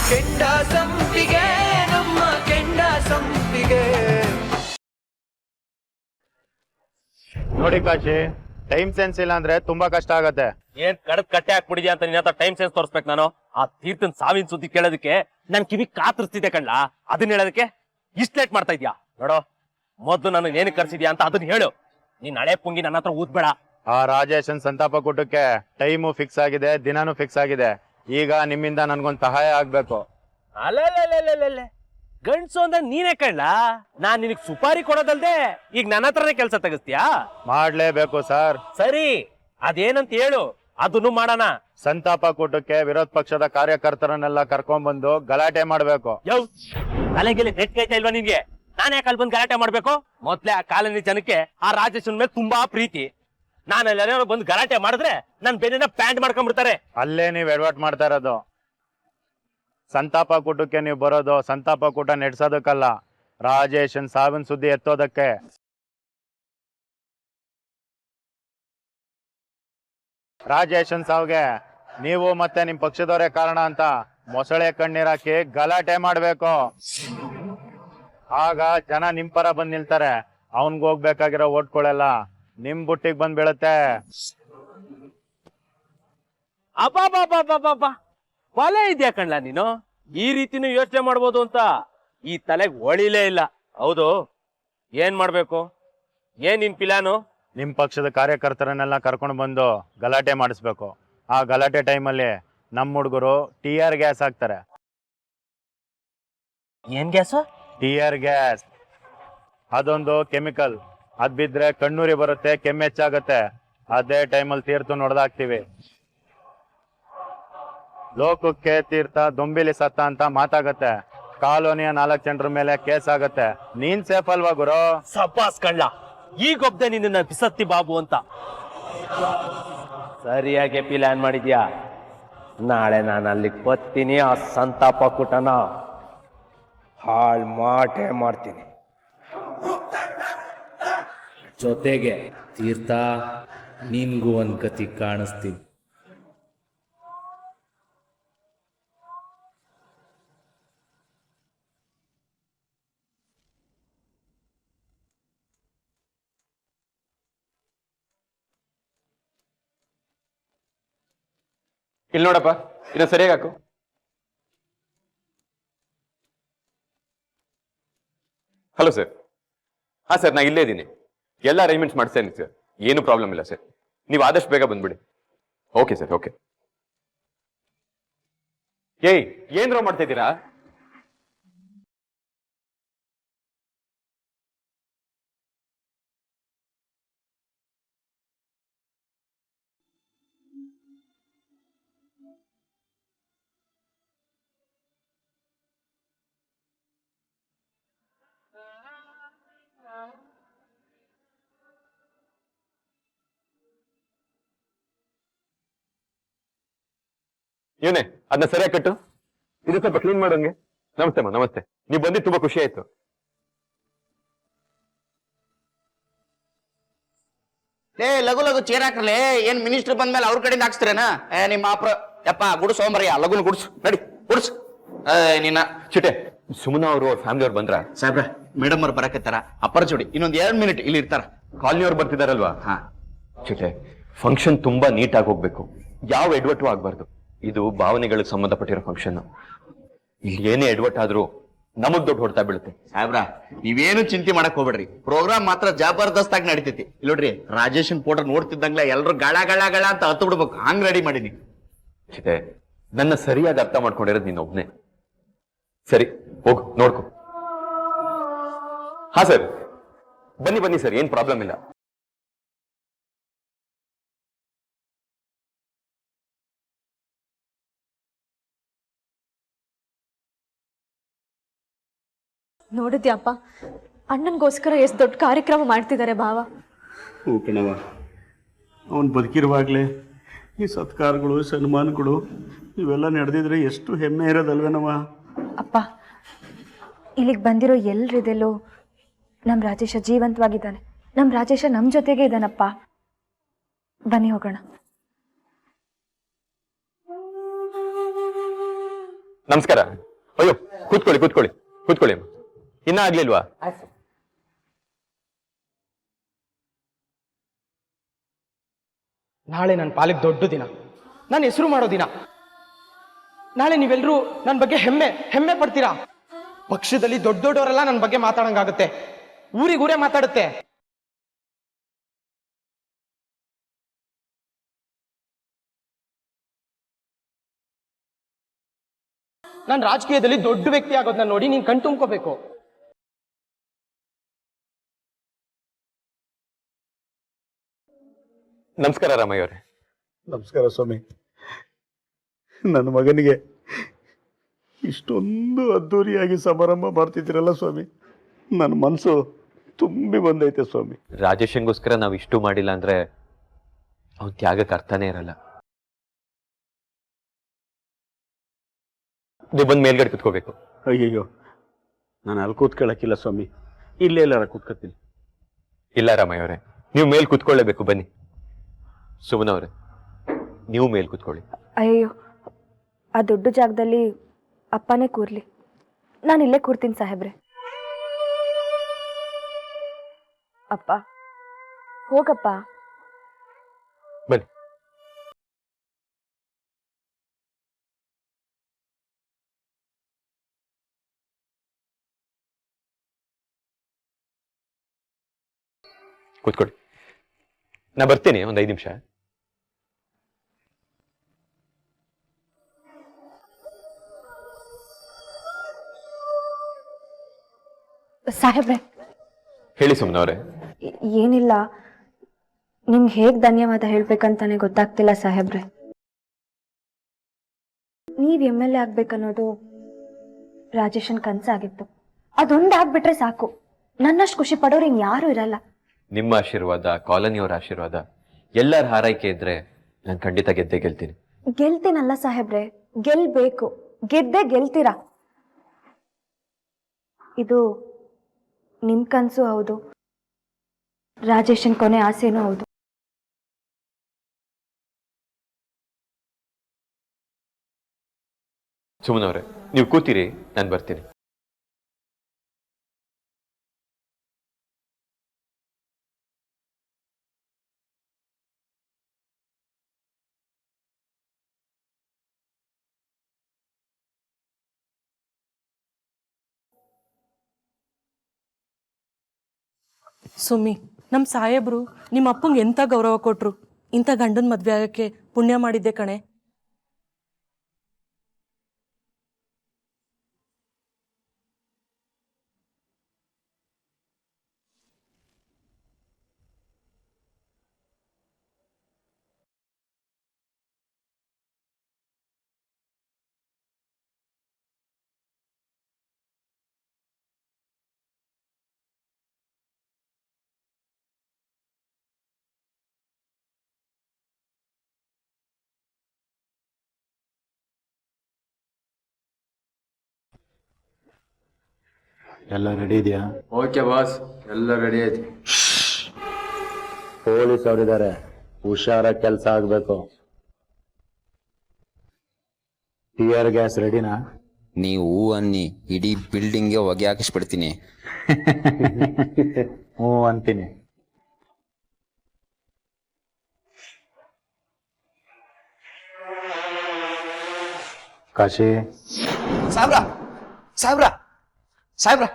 ಕೆಂಡ ಸಂಪಿಗೆ ನಮ್ಮ ಕೆಂಡ ಸಂಪಿಗೆ. ನೋಡಿ ಕಾಶಿ, ಟೈಮ್ ಸೆನ್ಸ್ ಇಲ್ಲ ಅಂದ್ರೆ ತುಂಬಾ ಕಷ್ಟ ಆಗತ್ತೆ. ಏನ್ ಕಡದ್ ಕಟ್ಟೆ ಹಾಕ್ಬಿಡಿದ್ಯಾ ಅಂತ ನಿನ್ನ ಹತ್ರ ಟೈಮ್ ಸೆನ್ಸ್ ತೋರಿಸ್ಬೇಕು ನಾನು? ಆ ತೀರ್ಥನ್ ಸಾವಿನ ಸುದ್ದಿ ಕೇಳೋದಕ್ಕೆ ನನ್ ಕಿವಿ ಕಾತರಿಸ್ತಿದ್ದೆ ಕಣ್ಣ. ಅದನ್ನ ಹೇಳೋದಕ್ಕೆ ಇಷ್ಟ ಲೇಟ್ ಮಾಡ್ತಾ ಇದ್ಯಾ? ನೋಡೋ, ಮೊದ್ಲು ನನಗೆ ಏನ್ ಕರ್ಸಿದ್ಯಾ ಅಂತ ಅದನ್ನ ಹೇಳು. ನೀನ್ ಹಳೆ ಪುಂಗಿ ನನ್ನ ಹತ್ರ ಊದ್ಬೇಡ. ಆ ರಾಜೇಶನ್ ಸಂತಾಪ ಕೂಟಕ್ಕೆ ಟೈಮು ಫಿಕ್ಸ್ ಆಗಿದೆ, ದಿನಾನು ಫಿಕ್ಸ್ ಆಗಿದೆ. ಈಗ ನಿಮ್ಮಿಂದ ನನ್ಗೊಂದ್ ಸಹಾಯ ಆಗ್ಬೇಕು. ಅಲ್ಲೇ ಗಂಡ್ಸು ಅಂದ್ರೆ ನೀನೇ ಕಣ್ಣ. ನಾನ್ ನಿನಗ್ ಸುಪಾರಿ ಕೊಡೋದಲ್ದೆ ಈಗ ನನ್ನ ಹತ್ರನೇ ಕೆಲ್ಸ ತೆಗಿಸ್ತೀಯಾ? ಮಾಡ್ಲೇಬೇಕು ಸರ್. ಸರಿ, ಅದೇನಂತ ಹೇಳು, ಅದನ್ನು ಮಾಡೋಣ. ಸಂತಾಪ ಕೂಟಕ್ಕೆ ವಿರೋಧ ಪಕ್ಷದ ಕಾರ್ಯಕರ್ತರನ್ನೆಲ್ಲ ಕರ್ಕೊಂಡ್ಬಂದು ಗಲಾಟೆ ಮಾಡ್ಬೇಕು. ತಲೆಗೆಲೆ ನೆಟ್ಕೈತಾ ಇಲ್ವಾ ನಿನ್ಗೆ? ನಾನ್ ಯಾಕೆ ಅಲ್ಲಿ ಬಂದು ಗಲಾಟೆ ಮಾಡ್ಬೇಕು? ಮೊದ್ಲೇ ಆ ಕಾಲನಿ ಜನಕ್ಕೆ ಆ ರಾಜೇಶನ್ ಮೇಲೆ ತುಂಬಾ ಪ್ರೀತಿ. ನಾನು ಎಲ್ಲರೂ ಬಂದು ಗಲಾಟೆ ಮಾಡಿದ್ರೆ ನನ್ ಬೆನ್ನಿನ ಪ್ಯಾಂಟ್ ಮಾಡ್ಕೊಂಡ್ಬಿಡ್ತಾರೆ. ಅಲ್ಲೇ ನೀವ್ ಎಡವಟ್ ಮಾಡ್ತಾ ಇರೋದು. ಸಂತಾಪ ಕೂಟಕ್ಕೆ ನೀವು ಬರೋದು ಸಂತಾಪ ಕೂಟ ನಡೆಸೋದಕ್ಕಲ್ಲ, ರಾಜೇಶನ್ ಸಾವಿನ ಸುದ್ದಿ ಎತ್ತೋದಕ್ಕೆ. ರಾಜೇಶನ್ ಸಾವಿಗೆ ನೀವು ಮತ್ತೆ ನಿಮ್ ಪಕ್ಷದವರೇ ಕಾರಣ ಅಂತ ಮೊಸಳೆ ಕಣ್ಣೀರಾಕಿ ಗಲಾಟೆ ಮಾಡ್ಬೇಕು. ಆಗ ಜನ ನಿಮ್ ಪರ ಬಂದ್ ನಿಲ್ತಾರೆ. ಅವನ್ಗೆ ಹೋಗ್ಬೇಕಾಗಿರೋ ಓಟ್ಗಳೆಲ್ಲ ನಿಮ್ ಬುಟ್ಟಿಗೆ ಬಂದ್ ಬೀಳುತ್ತೆ. ಅಬ್ಬಾ ಕೊಲೆ ಇದೆಯಾ ಕಣ್ಲ ನೀನು? ಈ ರೀತಿನೂ ಯೋಚನೆ ಮಾಡ್ಬೋದು ಅಂತ ಈ ತಲೆಗೆ ಒಳಿಲೇ ಇಲ್ಲ. ಹೌದು, ಏನ್ ಮಾಡ್ಬೇಕು? ಏನ್ ನಿನ್ ಪ್ಲಾನು? ನಿಮ್ ಪಕ್ಷದ ಕಾರ್ಯಕರ್ತರನ್ನೆಲ್ಲ ಕರ್ಕೊಂಡು ಬಂದು ಗಲಾಟೆ ಮಾಡಿಸ್ಬೇಕು. ಆ ಗಲಾಟೆ ಟೈಮಲ್ಲಿ ನಮ್ಮ ಹುಡುಗರು ಟಿಆರ್ ಗ್ಯಾಸ್ ಹಾಕ್ತಾರೆ. ಏನ್ ಗ್ಯಾಸ್? Tear gas. ಅದೊಂದು ಕೆಮಿಕಲ್. ಅದ್ ಬಿದ್ರೆ ಕಣ್ಣೂರಿ ಬರುತ್ತೆ, ಕೆಮ್ಮೆಚ್ಚಾಗತ್ತೆ. ಅದೇ ಟೈಮಲ್ಲಿ ತೀರ್ಥ ನೋಡ್ದಾಕ್ತಿವಿ. ಲೋಕಕ್ಕೆ ತೀರ್ಥ ದೊಂಬಿಲಿ ಸತ್ತ ಅಂತ ಮಾತಾಗತ್ತೆ. ಕಾಲೋನಿಯ 4 ಜನರ ಮೇಲೆ ಕೇಸ್ ಆಗತ್ತೆ. ನೀನ್ ಸೇಫ್ ಅಲ್ವಾ ಗುರು? ಸಬ್ಬಾಸ್ ಕಳ್ಳ, ಈಗೊಬ್ಬದೆ ನಿನ್ನ ಬಿಸತ್ತಿ ಬಾಬು ಅಂತ ಸರಿಯಾಗಿ ಪ್ಲಾನ್ ಮಾಡಿದ್ಯಾ. ನಾಳೆ ನಾನು ಅಲ್ಲಿಗೆ ಬರ್ತೀನಿ. ಆ ಸಂತಾಪ ಕೂಟನ ಹಾಳು ಮಾಡೇ ಮಾಡ್ತೀನಿ. ಜೊತೆಗೆ ತೀರ್ಥ, ನಿನ್ಗೂ ಒಂದ್ ಗತಿ ಕಾಣಿಸ್ತೀನಿ. ಇಲ್ಲಿ ನೋಡಪ್ಪ, ಇದು ಸರಿಯಾಗಿ ಹಾಕು. Hello sir. ಹಾ ಸರ್, ನಾ ಇಲ್ಲೇ ಇದ್ದೀನಿ. ಎಲ್ಲ ಅರೇಂಜ್ಮೆಂಟ್ಸ್ ಮಾಡ್ತೇನೆ ಸರ್, ಏನು ಪ್ರಾಬ್ಲಮ್ ಇಲ್ಲ ಸರ್. ನೀವು ಆದಷ್ಟು ಬೇಗ ಬಂದ್ಬಿಡಿ. Okay sir, okay. ಏಯ್, ಏನ್ರೋ ಮಾಡ್ತಾ ಇದ್ದೀರಾ? ಇವನೇ ಅದನ್ನ ಸರಿಯಾಗಿ ಕಟ್ಟು. ಇದು ಸ್ವಲ್ಪ ಕ್ಲೀನ್ ಮಾಡೋಂಗೆ. ನಮಸ್ತೆ ಅಮ್ಮ, ನಮಸ್ತೆ. ನೀವು ಬಂದಿದ್ದು ತುಂಬಾ ಖುಷಿ ಆಯ್ತು. ಲಘು ಲಘು ಚೇರ್ ಹಾಕ್ರಲೇ. ಏನ್ ಮಿನಿಸ್ಟರ್ ಬಂದ್ಮೇಲೆ ಅವ್ರ ಕಡೆಯಿಂದ ಹಾಕ್ಸ್ತಿರೇನ? ನಿಮ್ಮ ಅಪ್ರ ಯಪ್ಪ ಗುಡ್ಸು ಸೋಮರಯ್ಯ, ಲಘುನ ಗುಡ್ಸು, ನಡಿ ಗುಡ್ಸು. ನಿನ್ನ ಚಿಟೆ, ಸುಮನಾ ಅವರು ಅವ್ರ ಫ್ಯಾಮಿಲಿ ಅವ್ರು ಬಂದ್ರ? ಸಾಹೇಬ್ರ, ಮೇಡಮ್ ಅವ್ರು ಬರಕತ್ತಾರ. ಅಪ್ಪರ ಜೋಡಿ ಇನ್ನೊಂದ್ 2 ಮಿನಿಟ್ ಇಲ್ಲಿ ಇರ್ತಾರ. ಕಾಲನಿಯವ್ರು ಬರ್ತಿದಾರಲ್ವಾ? ಹಾ. ಚಿಟೆ, ಫಂಕ್ಷನ್ ತುಂಬಾ ನೀಟಾಗಿ ಹೋಗ್ಬೇಕು. ಯಾವ ಎಡವಟ್ಟು ಆಗ್ಬಾರ್ದು. ಇದು ಭಾವನೆಗಳಿಗೆ ಸಂಬಂಧಪಟ್ಟಿರೋ ಫಂಕ್ಷನ್. ಇಲ್ಲಿ ಏನೇ ಎಡವಟ್ ಆದ್ರೂ ನಮಗ್ ದೊಡ್ಡ ಹೊಡ್ತಾ ಬೀಳುತ್ತೆ. ಸಾಹೇಬ್ರ, ನೀವೇನು ಚಿಂತೆ ಮಾಡಕ್ ಹೋಗ್ಬೇಡ್ರಿ. ಪ್ರೋಗ್ರಾಮ್ ಮಾತ್ರ ಜಬರ್ದಸ್ತ್ ಆಗಿ ನಡೀತೈತಿ. ಇಲ್ಲಿ ನೋಡ್ರಿ, ರಾಜೇಶನ್ ಫೋಟೋ ನೋಡ್ತಿದ್ದಂಗ್ಲ ಎಲ್ರು ಗಳ ಗಳ ಗಳ ಅಂತ ಹತ್ತು ಬಿಡ್ಬೇಕು. ಹಂಗ್ ರೆಡಿ ಮಾಡೀನಿ. ಚಿತೆ, ನನ್ನ ಸರಿಯಾಗಿ ಅರ್ಥ ಮಾಡ್ಕೊಂಡಿರೋದು ನೀನ್ ಒಬ್ನೇ. ಸರಿ, ಹೋಗು ನೋಡ್ಕೊ. ಹಾ ಸರ್, ಬನ್ನಿ ಬನ್ನಿ ಸರ್, ಏನ್ ಪ್ರಾಬ್ಲಮ್ ಇಲ್ಲ. ನೋಡಿದ್ಯಾಪ್ಪ, ಅಣ್ಣನಿಗೋಸ್ಕರ ಎಷ್ಟು ದೊಡ್ಡ ಕಾರ್ಯಕ್ರಮ ಮಾಡ್ತಿದ್ದಾರೆ ಭಾವ. ಓಕೆನವ, ಅವನು ಬದುಕಿರುವಾಗಲೇ ಈ ಸತ್ಕಾರಗಳು ಸನ್ಮಾನಗಳು ಇವೆಲ್ಲ ನಡೆದಿದ್ರೆ ಎಷ್ಟು ಹೆಮ್ಮೆ ಇರೋದಲ್ವೇನವ. ಅಪ್ಪ, ಇಲ್ಲಿಗೆ ಬಂದಿರೋ ಎಲ್ರಿದೆಲ್ಲೋ ನಮ್ಮ ರಾಜೇಶ ಜೀವಂತವಾಗಿದ್ದಾನೆ. ನಮ್ಮ ರಾಜೇಶ ನಮ್ಮ ಜೊತೆಗೆ ಇದ್ದಾನಪ್ಪ. ಬನ್ನಿ ಹೋಗೋಣ. ನಮಸ್ಕಾರ. ಅಯ್ಯೋ, ಕೂತ್ಕೊಳ್ಳಿ ಕೂತ್ಕೊಳ್ಳಿ ಕೂತ್ಕೊಳ್ಳಿ. ಇನ್ನ ಆಗ್ಲಿಲ್ವಾ? ನಾಳೆ ನನ್ನ ಪಾಲಿಗೆ ದೊಡ್ಡ ದಿನ, ನಾನು ಹೆಸರು ಮಾಡೋ ದಿನ. ನಾಳೆ ನೀವೆಲ್ಲರೂ ನನ್ನ ಬಗ್ಗೆ ಹೆಮ್ಮೆ ಪಡ್ತೀರಾ. ಪಕ್ಷದಲ್ಲಿ ದೊಡ್ಡವರೆಲ್ಲ ನನ್ನ ಬಗ್ಗೆ ಮಾತಾಡಂಗಾಗುತ್ತೆ, ಊರಿಗೂರೇ ಮಾತಾಡುತ್ತೆ. ನಾನು ರಾಜಕೀಯದಲ್ಲಿ ದೊಡ್ಡ ವ್ಯಕ್ತಿ ಆಗೋದನ್ನ ನೋಡಿ ನೀನ್ ಕಣ್ ತುಂಬ್ಕೋಬೇಕು. ನಮಸ್ಕಾರ ರಾಮಯ್ಯ ಅವರೇ. ನಮಸ್ಕಾರ ಸ್ವಾಮಿ. ನನ್ನ ಮಗನಿಗೆ ಇಷ್ಟೊಂದು ಅದ್ದೂರಿಯಾಗಿ ಸಮಾರಂಭ ಮಾಡ್ತಿದ್ದೀರಲ್ಲ ಸ್ವಾಮಿ, ನನ್ನ ಮನಸ್ಸು ತುಂಬಿ ಬಂದೈತೆ ಸ್ವಾಮಿ. ರಾಜೇಶನ್ಗೋಸ್ಕರ ನಾವು ಇಷ್ಟು ಮಾಡಿಲ್ಲ ಅಂದ್ರೆ ಅವನ್ ತ್ಯಾಗಕ್ಕೆ ಅರ್ಥನೇ ಇರಲ್ಲ. ನೀವು ಬಂದು ಮೇಲ್ಗಡೆ ಕುತ್ಕೋಬೇಕು. ಅಯ್ಯಯ್ಯೋ, ನಾನು ಅಲ್ಲಿ ಕೂತ್ಕೊಳ್ಳೋಕ್ಕಿಲ್ಲ ಸ್ವಾಮಿ, ಇಲ್ಲೇ ಎಲ್ಲಾರ ಕೂತ್ಕೊತೀನಿ. ಇಲ್ಲ ರಾಮಯ್ಯ ಅವರೇ, ನೀವು ಮೇಲ್ ಕುತ್ಕೊಳ್ಳೇಬೇಕು. ಬನ್ನಿ. ಸುಮನ ಅವರೇ, ನೀವು ಮೇಲ್ ಕುತ್ಕೊಳ್ಳಿ. ಅಯ್ಯೋ, ಆ ದೊಡ್ಡ ಜಾಗದಲ್ಲಿ ಅಪ್ಪನೇ ಕೂರ್ಲಿ, ನಾನು ಇಲ್ಲೇ ಕೂರ್ತೀನಿ ಸಾಹೇಬ್ರೆ. ಅಪ್ಪ ಹೋಗಪ್ಪ. ಬನ್ನಿ. ಕೂತ್ಕೊಳ್ಳಿ. ನಾ ಬರ್ತೀನಿ ಒಂದು 5 ನಿಮಿಷ. ಸಾಹೇಬ್ರೆ. ಹೇಳಿ ಸುಮ್ನವ್ರೆ. ಏನಿಲ್ಲ, ನಿಮ್ಗೆ ಹೇಗೆ ಧನ್ಯವಾದ ಹೇಳ್ಬೇಕಂತಾನೆ ಗೊತ್ತಾಗ್ತಿಲ್ಲ ಸಾಹೇಬ್ರೆ. ನೀವ್ MLA ಆಗ್ಬೇಕನ್ನೋದು ರಾಜೇಶನ್ ಕನ್ಸಾಗಿತ್ತು. ಅದೊಂದು ಆಗ್ಬಿಟ್ರೆ ಸಾಕು, ನನ್ನಷ್ಟು ಖುಷಿ ಪಡೋರು ಇನ್ಯಾರೂ ಇರಲ್ಲ. ನಿಮ್ಮ ಆಶೀರ್ವಾದ, ಕಾಲೋನಿಯವರ ಆಶೀರ್ವಾದ, ಎಲ್ಲರ ಹಾರೈಕೆ ಇದ್ರೆ ನಾನು ಖಂಡಿತ ಗೆದ್ದೇ ಗೆಲ್ತೀನಿ. ಗೆಲ್ತೀನಲ್ಲ ಸಾಹೇಬ್ರೆ, ಗೆಲ್ಬೇಕು, ಗೆದ್ದೇ ಗೆಲ್ತೀರಾ. ಇದು ನಿಮ್ ಕನ್ಸು ಹೌದು, ರಾಜೇಶನ್ ಕೊನೆ ಆಸೆನೂ ಹೌದು. ಸುಮನವ್ರೆ, ನೀವು ಕೂತಿರಿ, ನಾನು ಬರ್ತೀನಿ. ಸುಮ್ಮಿ, ನಮ್ಮ ಸಾಹೇಬ್ರು ನಿಮ್ಮ ಅಪ್ಪಂಗೆ ಎಂಥ ಗೌರವ ಕೊಟ್ರು. ಇಂಥ ಗಂಡನ ಮದ್ವೆ ಆಗಕ್ಕೆ ಪುಣ್ಯ ಮಾಡಿದ್ದೆ ಕಣೆ. ಎಲ್ಲ ರೆಡಿ ಇದೆಯಾ? ಓಕೆ ಬಾಸ್, ಎಲ್ಲ ರೆಡಿ ಐತಿ. ಪೊಲೀಸ್ ಅವರಿದ್ದಾರೆ, ಹುಷಾರಾಗಿ ಕೆಲಸ ಆಗ್ಬೇಕು. ಟಿಯರ್ ಗ್ಯಾಸ್ ರೆಡಿನಾ? ನೀವು ಅನ್ನಿ, ಇಡೀ ಬಿಲ್ಡಿಂಗ್ಗೆ ಹೊಗೆ ಹಾಕಿಸ್ಬಿಡ್ತೀನಿ. ಹ್ಞೂ ಅಂತೀನಿ. ಕಾಶಿ ಸಾಹೇಬ್ರ, ಸಾಹೇಬ್ರ, ಸಾಹೇಬ್ರ,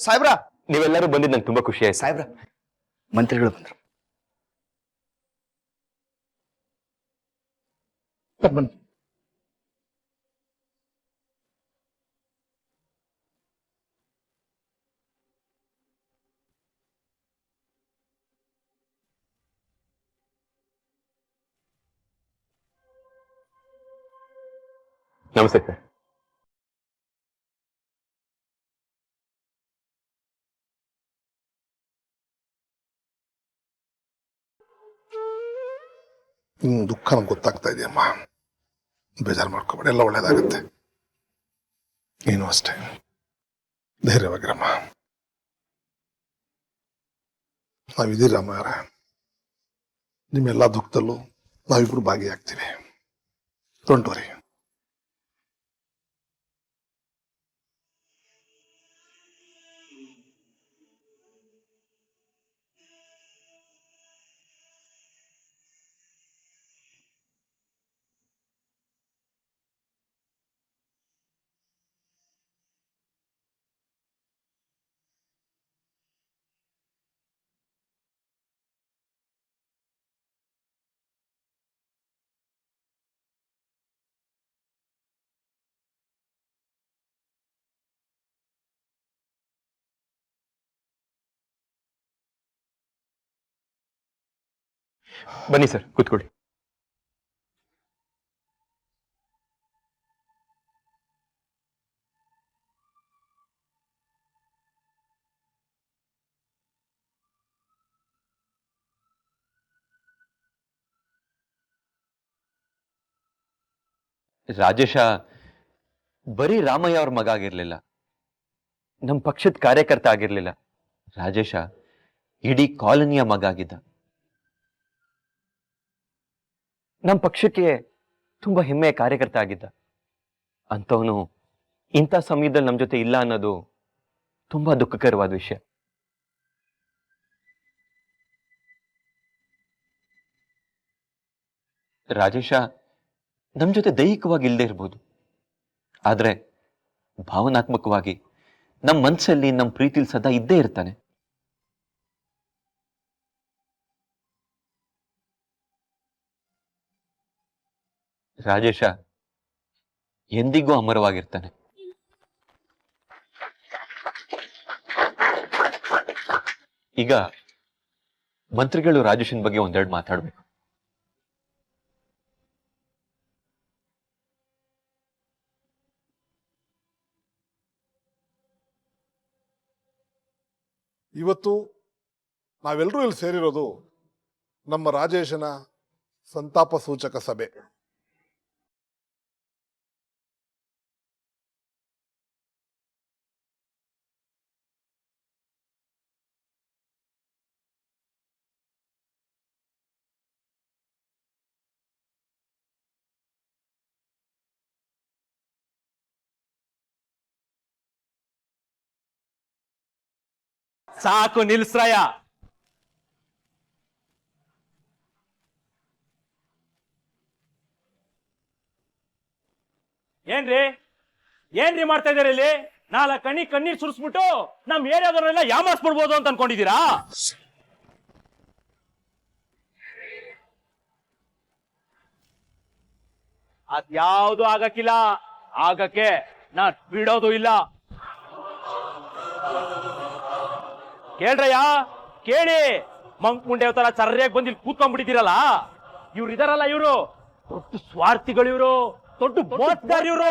ಸಾಹೇಬ್ರ, ನೀವೆಲ್ಲರೂ ಬಂದಿದ್ದು ನಂಗೆ ತುಂಬಾ ಖುಷಿ ಆಯ್ತು. ಸಾಹೇಬ್ರ, ಮಂತ್ರಿಗಳು ಬಂದ್ರು. ನಮಸ್ತೆ ಸರ್. ದುಃಖ ನಮ್ಗೆ ಗೊತ್ತಾಗ್ತಾ ಇದೆಯಮ್ಮ, ಬೇಜಾರು ಮಾಡ್ಕೊಬೇಡಿ, ಎಲ್ಲ ಒಳ್ಳೇದಾಗುತ್ತೆ. ನೀನು ಅಷ್ಟೇ ಧೈರ್ಯವಾಗಿರಮ್ಮ. ನಾವಿದ್ದೀರಮ್ಮ ಯಾರ, ನಿಮ್ಮೆಲ್ಲ ದುಃಖದಲ್ಲೂ ನಾವಿಬ್ರು ಭಾಗಿಯಾಗ್ತೀವಿ. Don't worry. ಬನ್ನಿ ಸರ್, ಕೂತ್ಕೊಳ್ಳಿ. ರಾಜೇಶ ಬರೀ ರಾಮಯ್ಯ ಅವ್ರ ಮಗ ಆಗಿರ್ಲಿಲ್ಲ, ನಮ್ಮ ಪಕ್ಷದ ಕಾರ್ಯಕರ್ತ ಆಗಿರ್ಲಿಲ್ಲ. ರಾಜೇಶ ಇಡೀ ಕಾಲನಿಯ ಮಗ ಆಗಿದ್ದ. ನಮ್ಮ ಪಕ್ಷಕ್ಕೆ ತುಂಬಾ ಹೆಮ್ಮೆಯ ಕಾರ್ಯಕರ್ತ ಆಗಿದ್ದ. ಅಂತವನು ಇಂಥ ಸಮಯದಲ್ಲಿ ನಮ್ಮ ಜೊತೆ ಇಲ್ಲ ಅನ್ನೋದು ತುಂಬಾ ದುಃಖಕರವಾದ ವಿಷಯ. ರಾಜೇಶ ನಮ್ಮ ಜೊತೆ ದೈಹಿಕವಾಗಿ ಇಲ್ಲದೆ ಇರ್ಬೋದು, ಆದ್ರೆ ಭಾವನಾತ್ಮಕವಾಗಿ ನಮ್ಮ ಮನಸ್ಸಲ್ಲಿ, ನಮ್ಮ ಪ್ರೀತಿಲಿ ಸದಾ ಇದ್ದೇ ಇರ್ತಾನೆ. ರಾಜೇಶ ಎಂದಿಗೂ ಅಮರವಾಗಿರ್ತಾನೆ. ಈಗ ಮಂತ್ರಿಗಳು ರಾಜೇಶನ್ ಬಗ್ಗೆ ಒಂದೆರಡು ಮಾತಾಡ್ಬೇಕು. ಇವತ್ತು ನಾವೆಲ್ಲರೂ ಇಲ್ಲಿ ಸೇರಿರೋದು ನಮ್ಮ ರಾಜೇಶನ ಸಂತಾಪ ಸೂಚಕ ಸಭೆ. ಸಾಕು ನಿಲ್ಸ್ರಯ್ಯ. ಏನ್ರಿ ಮಾಡ್ತಾ ಇದಾರೆ ಇಲ್ಲಿ? ಕಣ್ಣೀರ್ ಸುರಿಸ್ಬಿಟ್ಟು ನಮ್ ಏರಿಯಾದವ್ರನ್ನೆಲ್ಲ ಯಾಮಾರ್ಸ್ಬಿಡ್ಬೋದು ಅಂತ ಅನ್ಕೊಂಡಿದೀರಾ? ಅದ್ಯಾವುದು ಆಗಕ್ಕಿಲ್ಲ, ಆಗಕ್ಕೆ ನಾ ಬಿಡೋದು ಇಲ್ಲ. ಕೇಳ್ರಯ್ಯ, ಕೇಳಿ. ಮಂಕ್ ಮುಂಡೆ ತರ ಸರ್ಯಾಗಿ ಬಂದು ಇಲ್ಲಿ ಕೂತ್ಕೊಂಡ್ಬಿಟ್ಟಿದ್ದೀರಲ್ಲ, ಇವ್ರು ಇದಾರಲ್ಲ, ಇವರು ದೊಡ್ಡ ಸ್ವಾರ್ಥಿಗಳು, ಇವರು ದೊಡ್ಡ ಮೋಸಗಾರ. ಇವರು